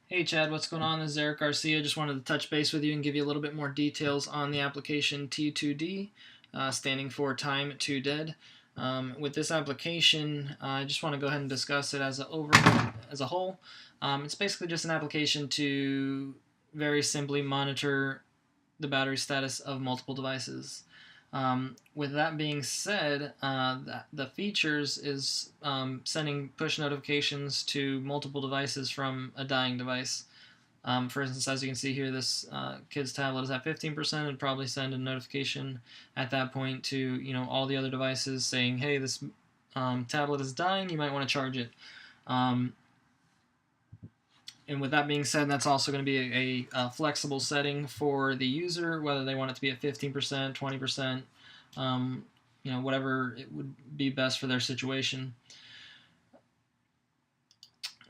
Hey Chad, what's going on? This is Eric Garcia. Just wanted to touch base with you and give you a little bit more details on the application T2D, standing for Time to Dead. With this application, I just want to go ahead and discuss it as a whole. It's basically just an application to very simply monitor the battery status of multiple devices. With that being said, the features is sending push notifications to multiple devices from a dying device. For instance, as you can see here, this kid's tablet is at 15%. It'd probably send a notification at that point to all the other devices saying, "Hey, this tablet is dying. You might want to charge it." And with that being said, that's also going to be a flexible setting for the user, whether they want it to be at 15%, 20%, whatever it would be best for their situation.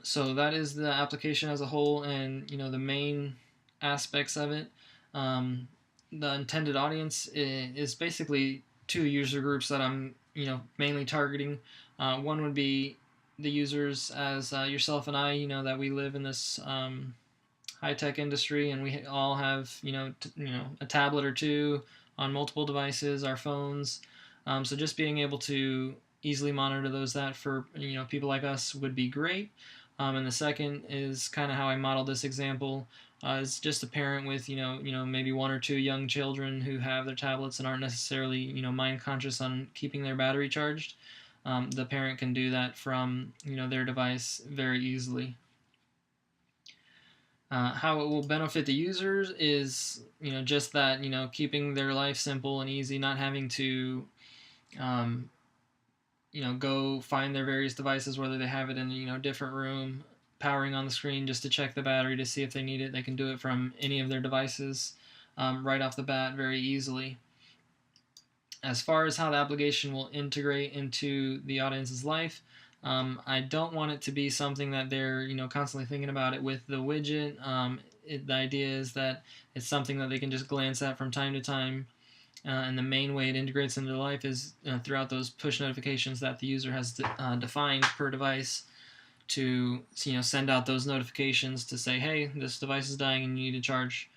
So that is the application as a whole, and the main aspects of it. The intended audience is basically two user groups that I'm mainly targeting. One would be the users as yourself and I, that we live in this high-tech industry, and we all have a tablet or two on multiple devices, our phones. So just being able to easily monitor that for people like us would be great. And the second is kind of how I modeled this example. Is just a parent with maybe one or two young children who have their tablets and aren't necessarily mind conscious on keeping their battery charged. The parent can do that from their device very easily. How it will benefit the users is just that keeping their life simple and easy, not having to go find their various devices, whether they have it in a different room, powering on the screen just to check the battery to see if they need it. They can do it from any of their devices right off the bat very easily. As far as how the application will integrate into the audience's life, I don't want it to be something that they're constantly thinking about it with the widget. The idea is that it's something that they can just glance at from time to time. And the main way it integrates into life is throughout those push notifications that the user has defined per device to send out those notifications to say, hey, this device is dying and you need to charge.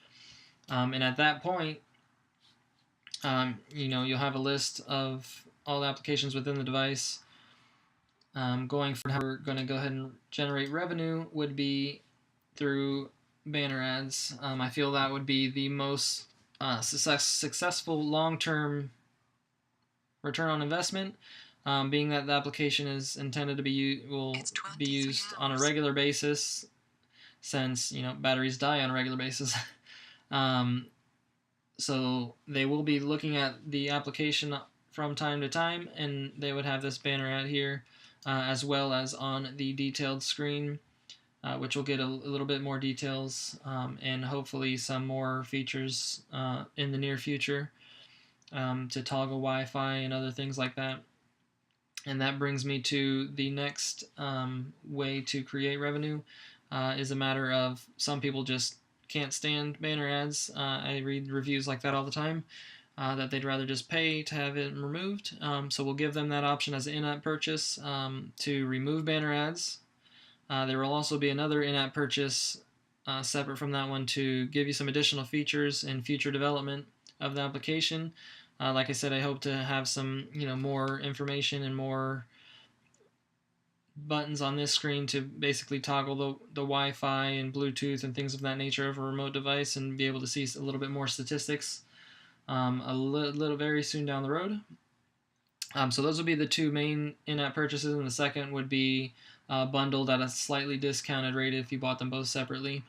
And at that point, you'll have a list of all the applications within the device. Going forward, how we're going to go ahead and generate revenue would be through banner ads. I feel that would be the most successful long-term return on investment, being that the application is intended to be used on a regular basis, since batteries die on a regular basis. So they will be looking at the application from time to time, and they would have this banner ad here, as well as on the detailed screen, which will get a little bit more details and hopefully some more features in the near future to toggle Wi-Fi and other things like that. And that brings me to the next way to create revenue. Is a matter of some people just can't stand banner ads. I read reviews like that all the time, that they'd rather just pay to have it removed. So we'll give them that option as an in-app purchase to remove banner ads. There will also be another in-app purchase separate from that one to give you some additional features in future development of the application. Like I said, I hope to have some more information and more buttons on this screen to basically toggle the Wi-Fi and Bluetooth and things of that nature of a remote device and be able to see a little bit more statistics a little very soon down the road. So those would be the two main in-app purchases, and the second would be bundled at a slightly discounted rate if you bought them both separately.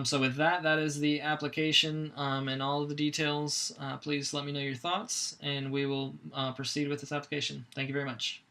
So with that is the application and all of the details. Please let me know your thoughts, and we will proceed with this application. Thank you very much.